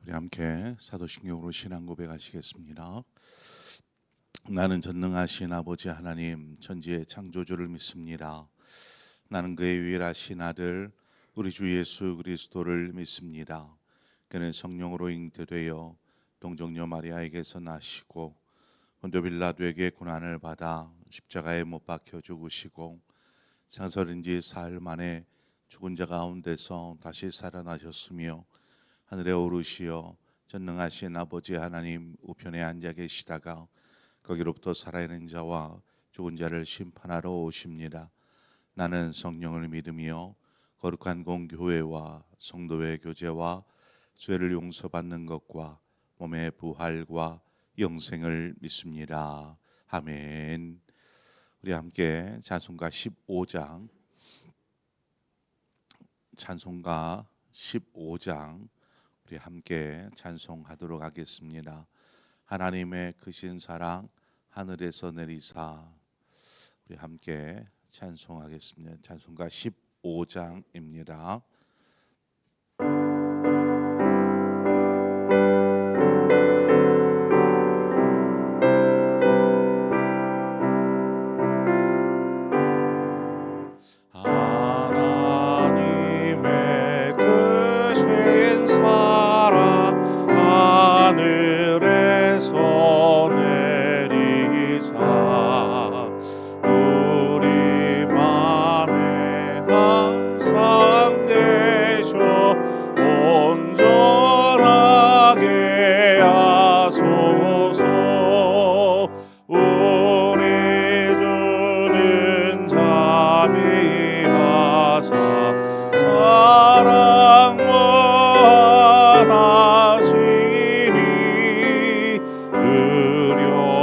우리 함께 사도신경으로 신앙 고백하시겠습니다. 나는 전능하신 아버지 하나님 천지의 창조주를 믿습니다. 나는 그의 유일하신 아들 우리 주 예수 그리스도를 믿습니다. 그는 성령으로 잉태되어 동정녀 마리아에게서 나시고 본토 빌라도에게 고난을 받아 십자가에 못 박혀 죽으시고 장사된 지 사흘 만에 죽은 자 가운데서 다시 살아나셨으며 하늘에 오르시어 전능하신 아버지 하나님 우편에 앉아 계시다가 거기로부터 살아있는 자와 죽은 자를 심판하러 오십니다. 나는 성령을 믿으며 거룩한 공교회와 성도의 교제와 죄를 용서받는 것과 몸의 부활과 영생을 믿습니다. 아멘. 우리 함께 찬송가 15장 우리 함께 찬송하도록 하겠습니다. 하나님의 크신 사랑 하늘에서 내리사. 우리 함께 찬송하겠습니다. 찬송가 15장입니다. 하나님의 크신 사랑 하늘에서 내리사 우리 맘에 항상 계셔 온전하게 하소서. 우리 주는 자비하사 사랑 원하시니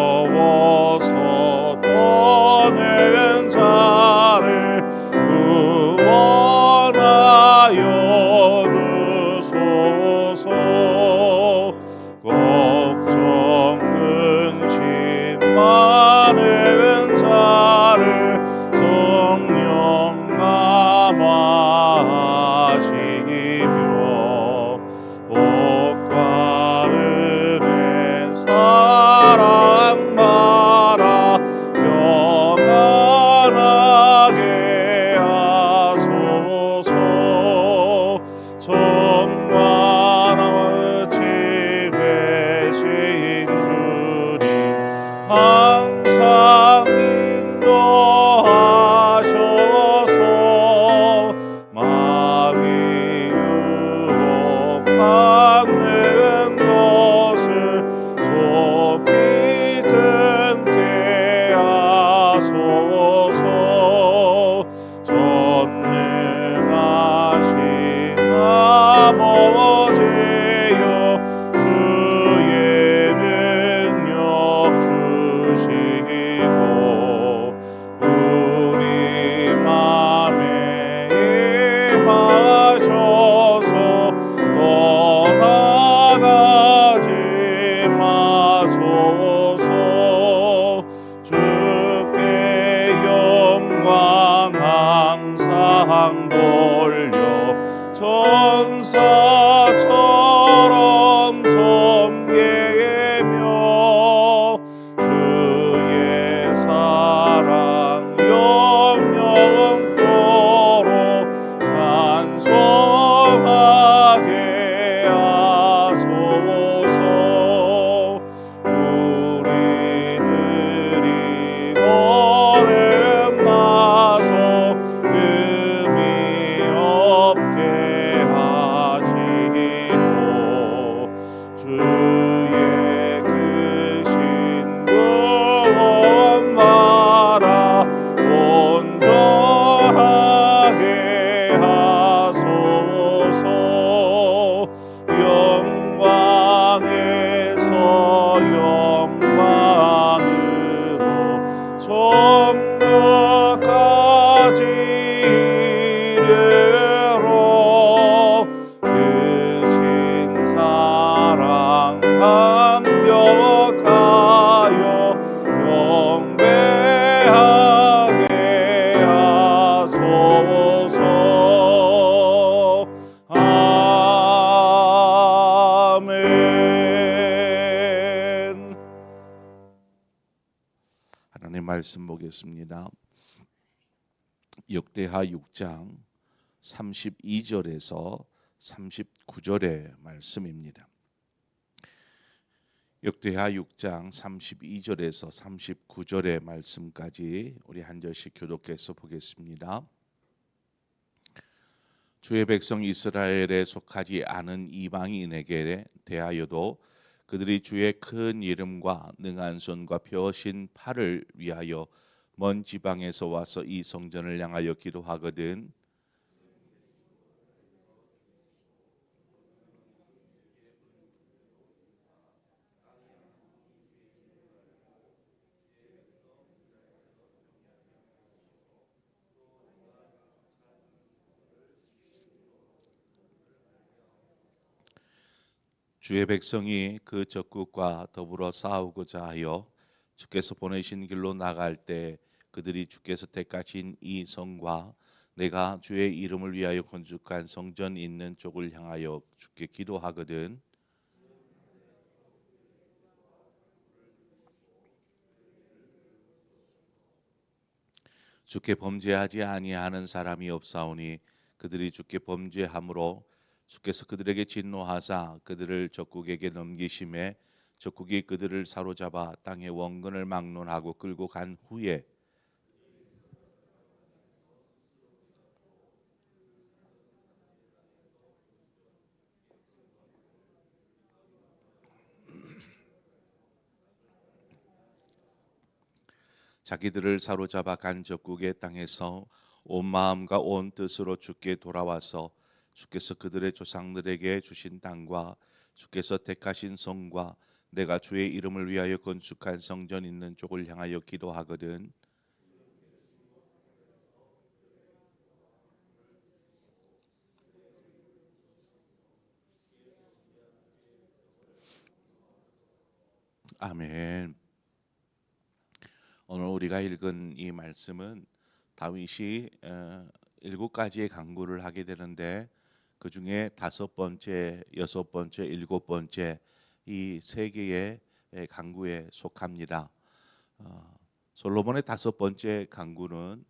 두려워서 떠내는 자를 구원하여 주소서. 걱정을 하나님 말씀 보겠습니다. 역대하 6장 32절에서 39절의 말씀입니다. 역대하 6장 32절에서 39절의 말씀까지 우리 한 절씩 교독해서 보겠습니다. 주의 백성 이스라엘에 속하지 않은 이방인에게 대하여도 그들이 주의 큰 이름과 능한 손과 펴신 팔을 위하여 먼 지방에서 와서 이 성전을 향하여 기도하거든 주의 백성이 그 적국과 더불어 싸우고자 하여 주께서 보내신 길로 나갈 때 그들이 주께서 택하신 이 성과 내가 주의 이름을 위하여 건축한 성전 있는 쪽을 향하여 주께 기도하거든 주께 범죄하지 아니하는 사람이 없사오니 그들이 주께 범죄함으로 주께서 그들에게 진노하사 그들을 적국에게 넘기심에 적국이 그들을 사로잡아 땅의 원근을 막론하고 끌고 간 후에 자기들을 사로잡아 간 적국의 땅에서 온 마음과 온 뜻으로 주께 돌아와서 주께서 그들의 조상들에게 주신 땅과 주께서 택하신 성과 내가 주의 이름을 위하여 건축한 성전 있는 쪽을 향하여 기도하거든 아멘. 오늘 우리가 읽은 이 말씀은 다윗이 7가지의 간구를 하게 되는데 그 중에 5번째, 6번째, 7번째 이 3개의 간구에 속합니다. 솔로몬의 5번째 간구는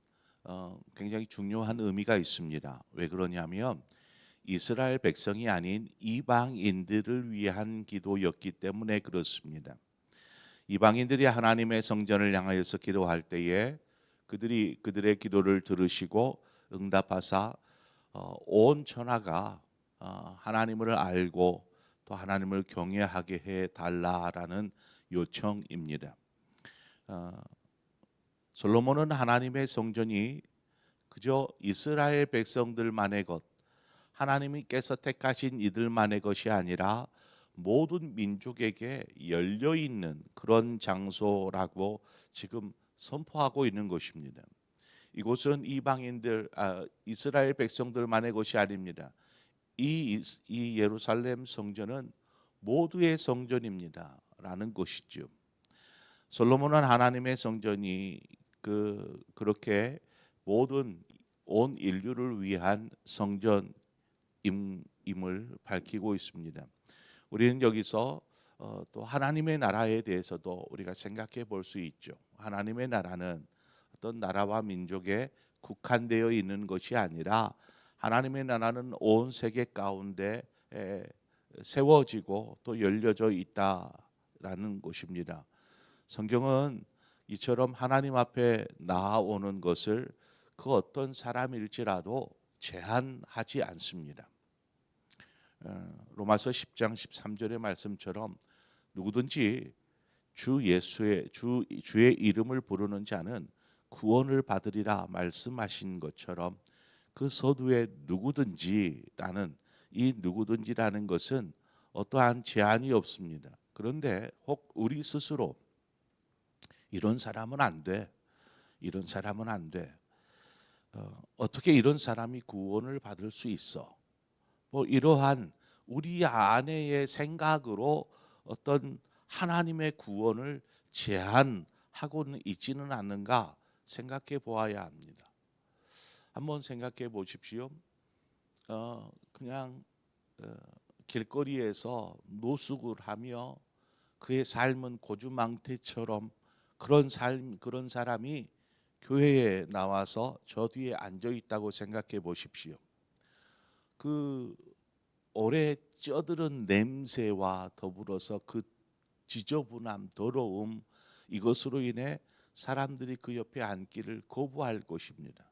굉장히 중요한 의미가 있습니다. 왜 그러냐면 이스라엘 백성이 아닌 이방인들을 위한 기도였기 때문에 그렇습니다. 이방인들이 하나님의 성전을 향하여서 기도할 때에 그들이 그들의 기도를 들으시고 응답하사 온 천하가 하나님을 알고 또 하나님을 경외하게 해 달라라는 요청입니다. 솔로몬은 하나님의 성전이 그저 이스라엘 백성들만의 것, 하나님께서 택하신 이들만의 것이 아니라 모든 민족에게 열려 있는 그런 장소라고 지금 선포하고 있는 것입니다. 이곳은 이방인들, 이스라엘 백성들만의 것이 아닙니다. 이 예루살렘 성전은 모두의 성전입니다라는 것이죠. 솔로몬은 하나님의 성전이 그렇게 모든 온 인류를 위한 성전임을 밝히고 있습니다. 우리는 여기서 또 하나님의 나라에 대해서도 우리가 생각해 볼 수 있죠. 하나님의 나라는 어떤 나라와 민족에 국한되어 있는 것이 아니라 하나님의 나라는 온 세계 가운데 세워지고 또 열려져 있다라는 것입니다. 성경은 이처럼 하나님 앞에 나아오는 것을 그 어떤 사람일지라도 제한하지 않습니다. 로마서 10장 13절의 말씀처럼 누구든지 주의 이름을 부르는 자는 구원을 받으리라 말씀하신 것처럼 그 서두에 누구든지라는 이 누구든지라는 것은 어떠한 제한이 없습니다. 그런데 혹 우리 스스로 이런 사람은 안 돼. 이런 사람은 안 돼. 어떻게 이런 사람이 구원을 받을 수 있어? 뭐 이러한 우리 안의 생각으로 어떤 하나님의 구원을 제한하고는 있지는 않는가 생각해 보아야 합니다. 한번 생각해 보십시오. 그냥 길거리에서 노숙을 하며 그의 삶은 고주망태처럼 그런 사람이 교회에 나와서 저 뒤에 앉아 있다고 생각해 보십시오. 그 오래 쪄들은 냄새와 더불어서 그 지저분함, 더러움, 이것으로 인해 사람들이 그 옆에 앉기를 거부할 것입니다.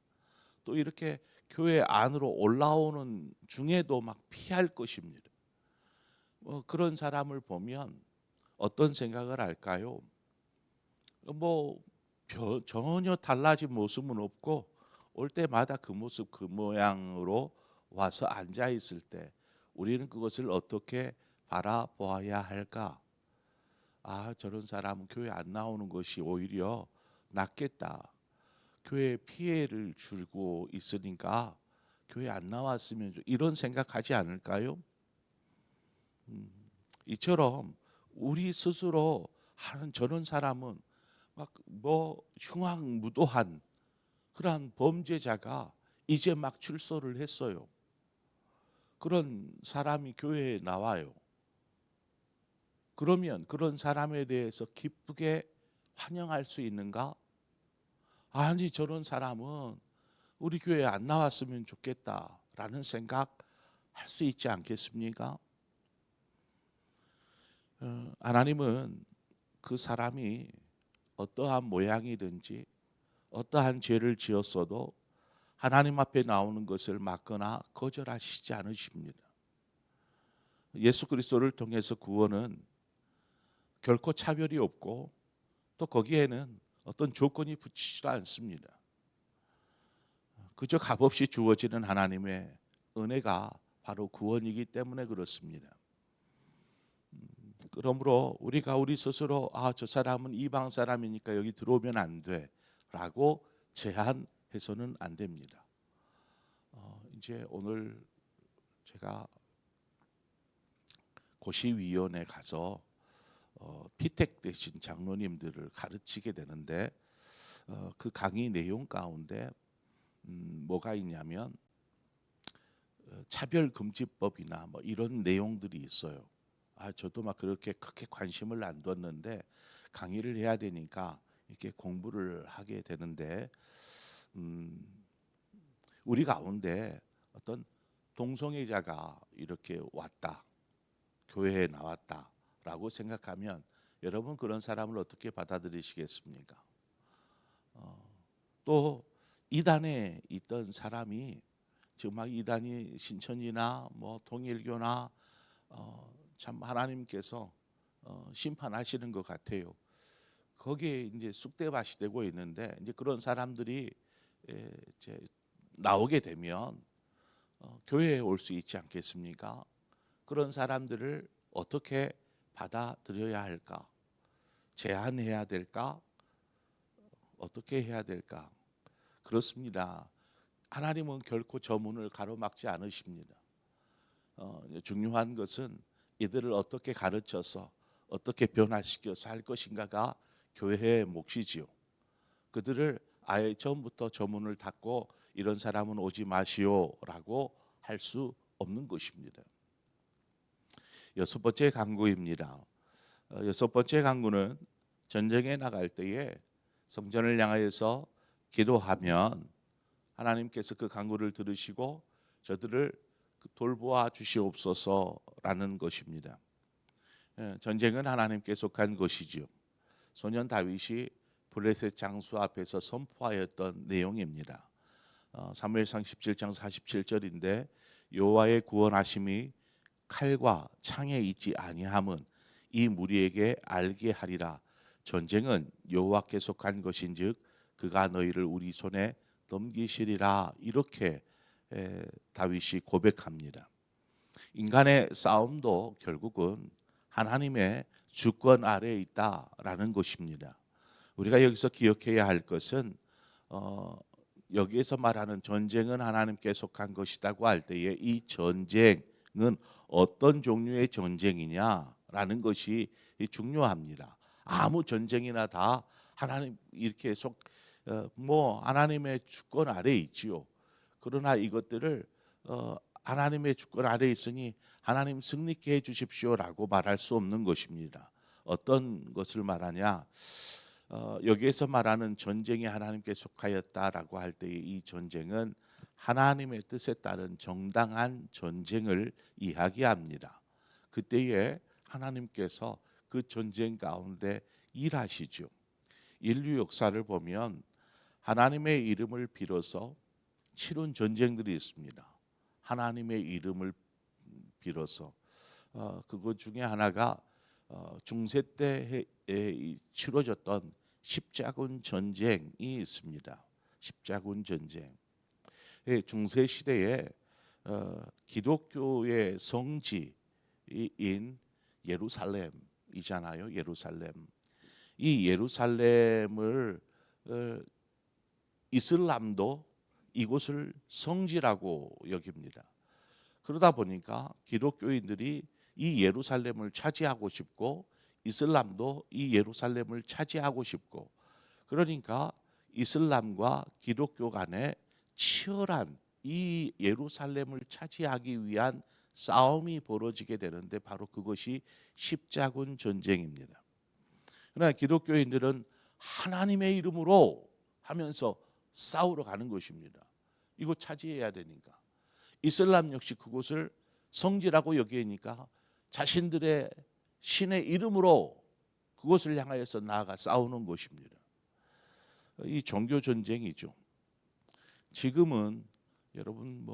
또 이렇게 교회 안으로 올라오는 중에도 막 피할 것입니다. 그런 사람을 보면 어떤 생각을 할까요? 뭐 전혀 달라진 모습은 없고 올 때마다 그 모습 그 모양으로 와서 앉아 있을 때 우리는 그것을 어떻게 바라보아야 할까? 아, 저런 사람은 교회 안 나오는 것이 오히려 낫겠다. 교회에 피해를 주고 있으니까 교회 안 나왔으면 이런 생각하지 않을까요? 이처럼 우리 스스로 하는 저런 사람은 막 뭐 흉악무도한 그러한 범죄자가 이제 막 출소를 했어요. 그런 사람이 교회에 나와요. 그러면 그런 사람에 대해서 기쁘게 환영할 수 있는가? 아니, 저런 사람은 우리 교회에 안 나왔으면 좋겠다라는 생각 할 수 있지 않겠습니까? 하나님은 그 사람이 어떠한 모양이든지 어떠한 죄를 지었어도 하나님 앞에 나오는 것을 막거나 거절하시지 않으십니다. 예수 그리스도를 통해서 구원은 결코 차별이 없고 또 거기에는 어떤 조건이 붙이지도 않습니다. 그저 값없이 주어지는 하나님의 은혜가 바로 구원이기 때문에 그렇습니다. 그러므로 우리가 우리 스스로 저 사람은 이방 사람이니까 여기 들어오면 안 돼라고 제한해서는 안 됩니다. 이제 오늘 제가 고시위원회 가서 피택 되신 장로님들을 가르치게 되는데 그 강의 내용 가운데 뭐가 있냐면 차별금지법이나 뭐 이런 내용들이 있어요. 저도 막 그렇게 크게 관심을 안 뒀는데 강의를 해야 되니까 이렇게 공부를 하게 되는데 우리 가운데 어떤 동성애자가 이렇게 왔다, 교회에 나왔다라고 생각하면 여러분 그런 사람을 어떻게 받아들이시겠습니까? 또 이단에 있던 사람이 지금 막 이단이 신천지나 뭐 통일교나 참 하나님께서 심판하시는 것 같아요. 거기에 이제 쑥대밭이 되고 있는데 이제 그런 사람들이 이제 나오게 되면 교회에 올 수 있지 않겠습니까? 그런 사람들을 어떻게 받아들여야 할까? 제한해야 될까? 어떻게 해야 될까? 그렇습니다. 하나님은 결코 저 문을 가로막지 않으십니다. 중요한 것은 이들을 어떻게 가르쳐서 어떻게 변화시켜 살 것인가가 교회의 몫이지요. 그들을 아예 처음부터 저 문을 닫고 이런 사람은 오지 마시오라고 할 수 없는 것입니다. 여섯 번째 강구입니다. 여섯 번째 강구는 전쟁에 나갈 때에 성전을 향하여서 기도하면 하나님께서 그 간구를 들으시고 저들을 돌보아 주시옵소서라는 것입니다. 전쟁은 하나님께 속한 것이지요. 소년 다윗이 블레셋 장수 앞에서 선포하였던 내용입니다. 사무엘상 17장 47절인데 여호와의 구원하심이 칼과 창에 있지 아니함은 이 무리에게 알게 하리라. 전쟁은 여호와께 속한 것인즉 그가 너희를 우리 손에 넘기시리라. 이렇게 다윗이 고백합니다. 인간의 싸움도 결국은 하나님의 주권 아래에 있다라는 것입니다. 우리가 여기서 기억해야 할 것은 여기에서 말하는 전쟁은 하나님께 속한 것이라고 할 때에 이 전쟁은 어떤 종류의 전쟁이냐라는 것이 중요합니다. 아무 전쟁이나 다 하나님 이렇게 하나님의 주권 아래에 있지요. 그러나 이것들을 하나님의 주권 아래에 있으니 하나님 승리케 해 주십시오라고 말할 수 없는 것입니다. 어떤 것을 말하냐? 여기에서 말하는 전쟁이 하나님께 속하였다라고 할 때 이 전쟁은 하나님의 뜻에 따른 정당한 전쟁을 이야기합니다. 그때에 하나님께서 그 전쟁 가운데 일하시죠. 인류 역사를 보면 하나님의 이름을 빌어서 치룬 전쟁들이 있습니다. 하나님의 이름을 빌어서 그것 중에 하나가 중세 때에 치러졌던 십자군 전쟁이 있습니다. 십자군 전쟁. 중세 시대에 기독교의 성지인 예루살렘이잖아요. 예루살렘. 이 예루살렘을 이슬람도 이곳을 성지라고 여깁니다. 그러다 보니까 기독교인들이 이 예루살렘을 차지하고 싶고 이슬람도 이 예루살렘을 차지하고 싶고, 그러니까 이슬람과 기독교 간에 치열한 이 예루살렘을 차지하기 위한 싸움이 벌어지게 되는데 바로 그것이 십자군 전쟁입니다. 그러나 기독교인들은 하나님의 이름으로 하면서 싸우러 가는 것입니다. 이거 차지해야 되니까. 이슬람 역시 그곳을 성지라고 여기니까 자신들의 신의 이름으로 그것을 향하여서 나아가 싸우는 것입니다. 이 종교 전쟁이죠. 지금은 여러분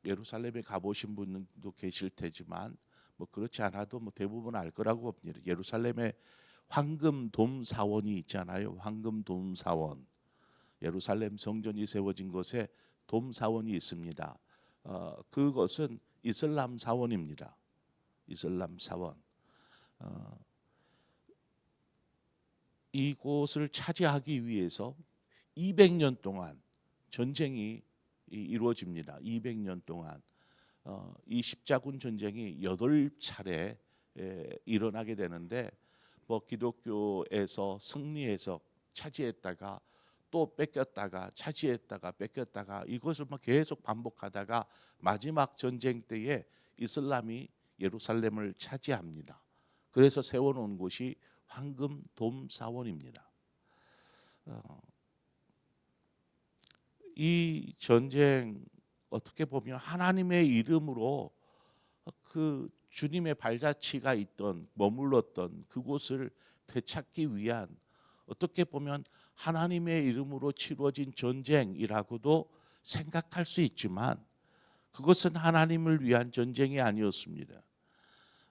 예루살렘에 가보신 분도 계실 테지만 그렇지 않아도 대부분 알 거라고 봅니다. 예루살렘에 황금 돔 사원이 있잖아요. 황금 돔 사원. 예루살렘 성전이 세워진 곳에 돔 사원이 있습니다. 그것은 이슬람 사원입니다. 이슬람 사원. 이곳을 차지하기 위해서 200년 동안 전쟁이 이루어집니다. 200년 동안 이 십자군 전쟁이 8차례 일어나게 되는데 기독교에서 승리해서 차지했다가 또 뺏겼다가 차지했다가 뺏겼다가 이것을 계속 반복하다가 마지막 전쟁 때에 이슬람이 예루살렘을 차지합니다. 그래서 세워놓은 곳이 황금 돔 사원입니다. 이 전쟁 어떻게 보면 하나님의 이름으로 그 주님의 발자취가 있던 머물렀던 그곳을 되찾기 위한, 어떻게 보면 하나님의 이름으로 치루어진 전쟁이라고도 생각할 수 있지만 그것은 하나님을 위한 전쟁이 아니었습니다.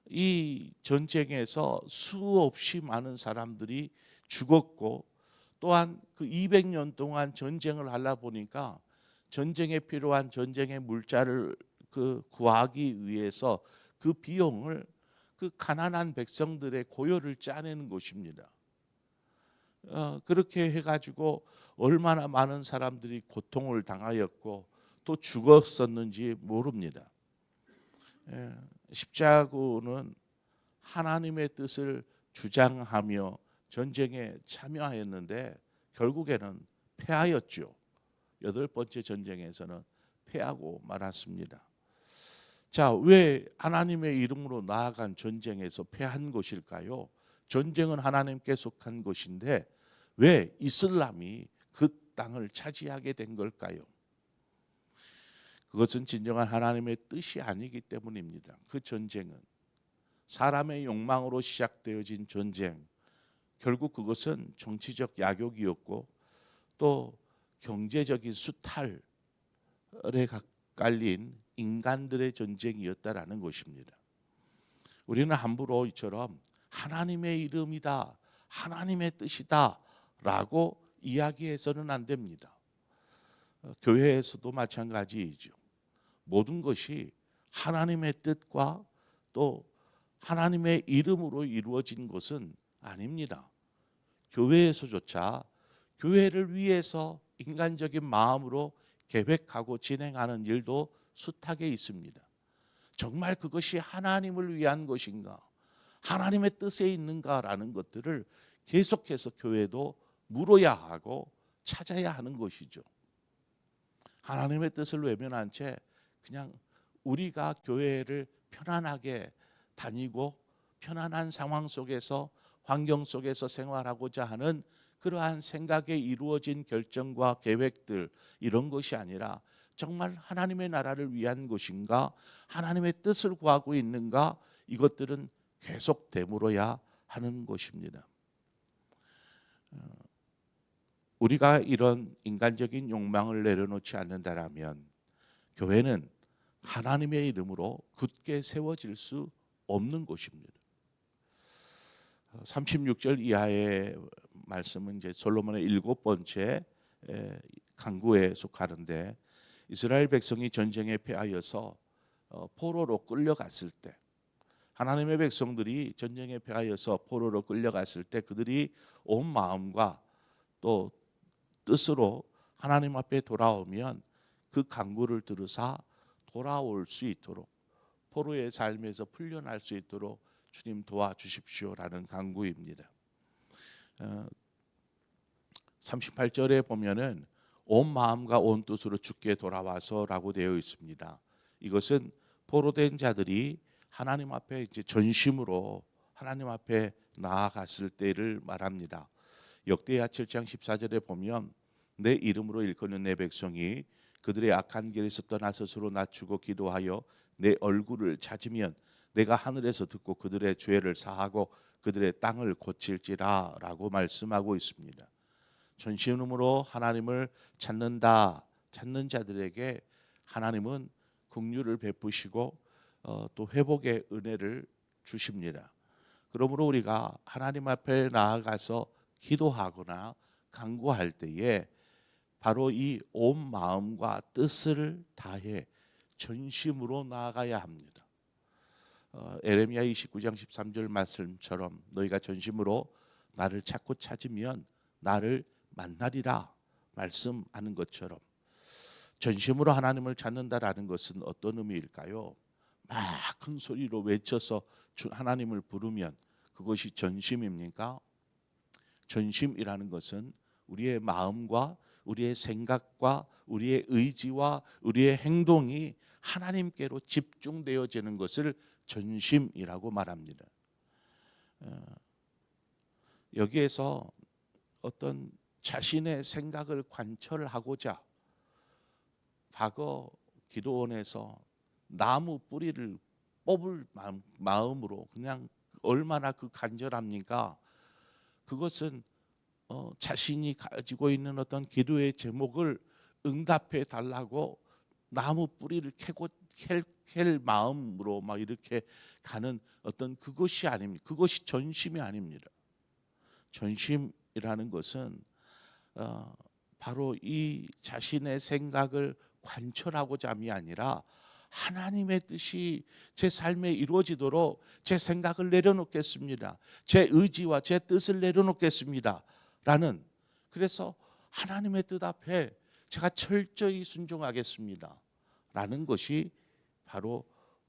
이 전쟁에서 수없이 많은 사람들이 죽었고, 또한 그 200년 동안 전쟁을 하려 보니까 전쟁에 필요한 전쟁의 물자를 구하기 위해서 그 비용을 그 가난한 백성들의 고열을 짜내는 것입니다. 그렇게 해가지고 얼마나 많은 사람들이 고통을 당하였고 또 죽었었는지 모릅니다. 십자군은 하나님의 뜻을 주장하며 전쟁에 참여하였는데 결국에는 패하였죠. 8번째 전쟁에서는 패하고 말았습니다. 자, 왜 하나님의 이름으로 나아간 전쟁에서 패한 것일까요? 전쟁은 하나님께 속한 것인데 왜 이슬람이 그 땅을 차지하게 된 걸까요? 그것은 진정한 하나님의 뜻이 아니기 때문입니다. 그 전쟁은 사람의 욕망으로 시작되어진 전쟁, 결국 그것은 정치적 야욕이었고 또 경제적인 수탈에 깔린 인간들의 전쟁이었다라는 것입니다. 우리는 함부로 이처럼 하나님의 이름이다, 하나님의 뜻이다 라고 이야기해서는 안 됩니다. 교회에서도 마찬가지이죠. 모든 것이 하나님의 뜻과 또 하나님의 이름으로 이루어진 것은 아닙니다. 교회에서조차 교회를 위해서 인간적인 마음으로 계획하고 진행하는 일도 숱하게 있습니다. 정말 그것이 하나님을 위한 것인가, 하나님의 뜻에 있는가라는 것들을 계속해서 교회도 물어야 하고 찾아야 하는 것이죠. 하나님의 뜻을 외면한 채 그냥 우리가 교회를 편안하게 다니고 편안한 상황 속에서 환경 속에서 생활하고자 하는 그러한 생각에 이루어진 결정과 계획들 이런 것이 아니라 정말 하나님의 나라를 위한 것인가, 하나님의 뜻을 구하고 있는가, 이것들은 계속 되물어야 하는 것입니다. 우리가 이런 인간적인 욕망을 내려놓지 않는다라면 교회는 하나님의 이름으로 굳게 세워질 수 없는 곳입니다. 36절 이하의 말씀은 이제 솔로몬의 7번째 강구에 속하는데, 이스라엘 백성이 전쟁에 패하여서 포로로 끌려갔을 때, 하나님의 백성들이 전쟁에 패하여서 포로로 끌려갔을 때 그들이 온 마음과 또 뜻으로 하나님 앞에 돌아오면 그 강구를 들으사 돌아올 수 있도록, 포로의 삶에서 풀려날 수 있도록 주님 도와주십시오라는 강구입니다. 38절에 보면은 온 마음과 온 뜻으로 주께 돌아와서라고 되어 있습니다. 이것은 포로된 자들이 하나님 앞에 이제 전심으로 하나님 앞에 나아갔을 때를 말합니다. 역대하 7장 14절에 보면 내 이름으로 일컫는 내 백성이 그들의 악한 길에서 떠나 스스로 낮추고 기도하여 내 얼굴을 찾으면 내가 하늘에서 듣고 그들의 죄를 사하고 그들의 땅을 고칠지라 라고 말씀하고 있습니다. 전심으로 하나님을 찾는 자들에게 하나님은 긍휼을 베푸시고 또 회복의 은혜를 주십니다. 그러므로 우리가 하나님 앞에 나아가서 기도하거나 간구할 때에 바로 이 온 마음과 뜻을 다해 전심으로 나아가야 합니다. 에레미야 29장 13절 말씀처럼 너희가 전심으로 나를 찾고 찾으면 나를 만나리라 말씀하는 것처럼, 전심으로 하나님을 찾는다라는 것은 어떤 의미일까요? 막 큰 소리로 외쳐서 하나님을 부르면 그것이 전심입니까? 전심이라는 것은 우리의 마음과 우리의 생각과 우리의 의지와 우리의 행동이 하나님께로 집중되어지는 것을 전심이라고 말합니다. 여기에서 어떤 자신의 생각을 관철하고자 과거 기도원에서 나무 뿌리를 뽑을 마음으로 그냥 얼마나 그 간절합니까? 그것은 자신이 가지고 있는 어떤 기도의 제목을 응답해 달라고 나무 뿌리를 캘 마음으로 막 이렇게 가는 어떤 그것이 아닙니다. 그것이 전심이 아닙니다. 전심이라는 것은 바로 이 자신의 생각을 관철하고자 함이 아니라 하나님의 뜻이 제 삶에 이루어지도록 제 생각을 내려놓겠습니다. 제 의지와 제 뜻을 내려놓겠습니다. 라는, 그래서 하나님의 뜻 앞에 제가 철저히 순종하겠습니다. 라는 것이 바로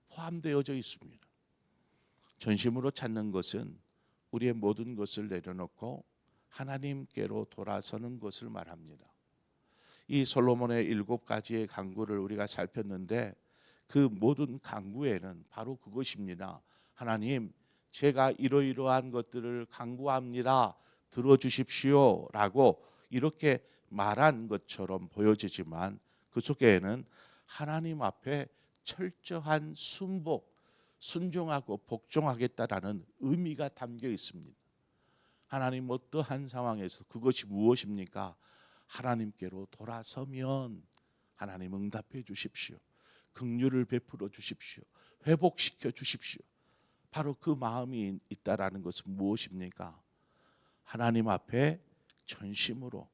포함되어져 있습니다. 전심으로 찾는 것은 우리의 모든 것을 내려놓고 하나님께로 돌아서는 것을 말합니다. 이 솔로몬의 7가지의 강구를 우리가 살폈는데 그 모든 강구에는 바로 그것입니다. 하나님, 제가 이러이러한 것들을 강구합니다. 들어주십시오 라고 이렇게 말한 것처럼 보여지지만 그 속에는 하나님 앞에 철저한 순종하고 복종하겠다라는 의미가 담겨 있습니다. 하나님, 어떠한 상황에서 그것이 무엇입니까? 하나님께로 돌아서면 하나님 응답해 주십시오. 긍휼을 베풀어 주십시오. 회복시켜 주십시오. 바로 그 마음이 있다라는 것은 무엇입니까? 하나님 앞에 전심으로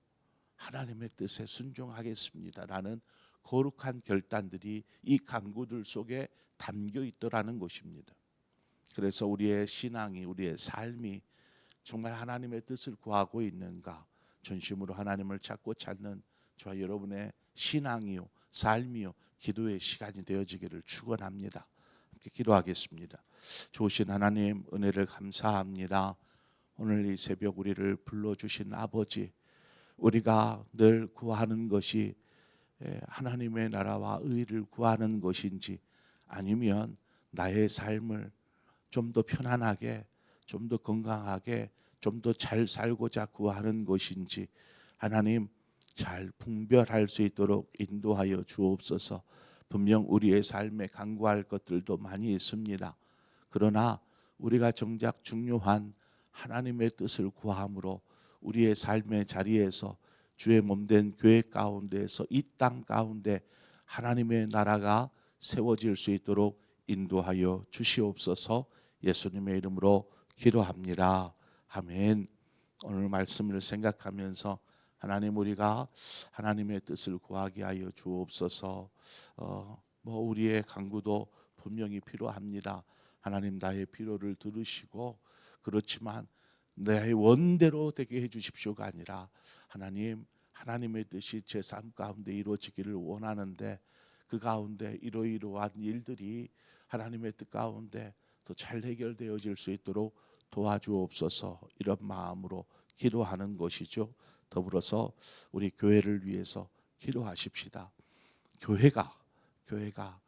하나님의 뜻에 순종하겠습니다라는 거룩한 결단들이 이 간구들 속에 담겨 있더라는 것입니다. 그래서 우리의 신앙이, 우리의 삶이 정말 하나님의 뜻을 구하고 있는가, 전심으로 하나님을 찾는 저와 여러분의 신앙이요, 삶이요, 기도의 시간이 되어지기를 축원합니다. 함께 기도하겠습니다. 좋으신 하나님, 은혜를 감사합니다. 오늘 이 새벽 우리를 불러주신 아버지, 우리가 늘 구하는 것이 하나님의 나라와 의를 구하는 것인지, 아니면 나의 삶을 좀 더 편안하게, 좀 더 건강하게, 좀 더 잘 살고자 구하는 것인지 하나님 잘 분별할 수 있도록 인도하여 주옵소서. 분명 우리의 삶에 간구할 것들도 많이 있습니다. 그러나 우리가 정작 중요한 하나님의 뜻을 구함으로 우리의 삶의 자리에서 주의 몸된 교회 가운데에서 이 땅 가운데 하나님의 나라가 세워질 수 있도록 인도하여 주시옵소서. 예수님의 이름으로 기도합니다. 아멘. 오늘 말씀을 생각하면서 하나님, 우리가 하나님의 뜻을 구하게 하여 주옵소서. 우리의 간구도 분명히 필요합니다. 하나님, 나의 필요를 들으시고, 그렇지만 내 원대로 되게 해주십시오가 아니라 하나님, 하나님의 뜻이 제 삶 가운데 이루어지기를 원하는데 그 가운데 이러이러한 일들이 하나님의 뜻 가운데 더 잘 해결되어질 수 있도록 도와주옵소서. 이런 마음으로 기도하는 것이죠. 더불어서 우리 교회를 위해서 기도하십시다. 교회가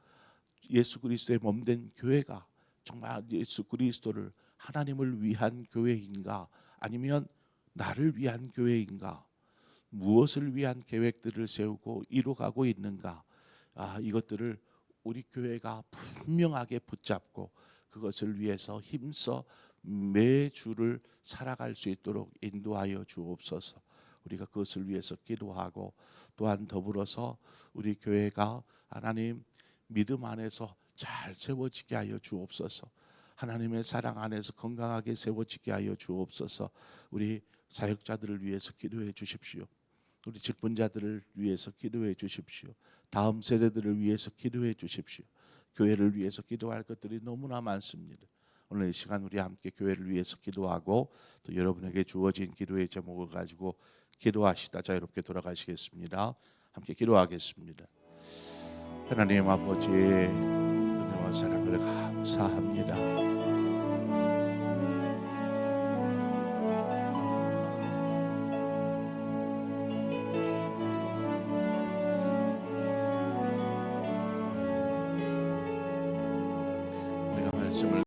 예수 그리스도의 몸된 교회가 정말 예수 그리스도를 하나님을 위한 교회인가, 아니면 나를 위한 교회인가, 무엇을 위한 계획들을 세우고 이루어가고 있는가, 이것들을 우리 교회가 분명하게 붙잡고 그것을 위해서 힘써 매주를 살아갈 수 있도록 인도하여 주옵소서. 우리가 그것을 위해서 기도하고, 또한 더불어서 우리 교회가 하나님 믿음 안에서 잘 세워지게 하여 주옵소서. 하나님의 사랑 안에서 건강하게 세워지게 하여 주옵소서. 우리 사역자들을 위해서 기도해 주십시오. 우리 직분자들을 위해서 기도해 주십시오. 다음 세대들을 위해서 기도해 주십시오. 교회를 위해서 기도할 것들이 너무나 많습니다. 오늘 이 시간 우리 함께 교회를 위해서 기도하고 또 여러분에게 주어진 기도의 제목을 가지고 기도하시다 자유롭게 돌아가시겠습니다. 함께 기도하겠습니다. 하나님 아버지, 은혜와 사랑을 감사합니다. 우리가 말씀을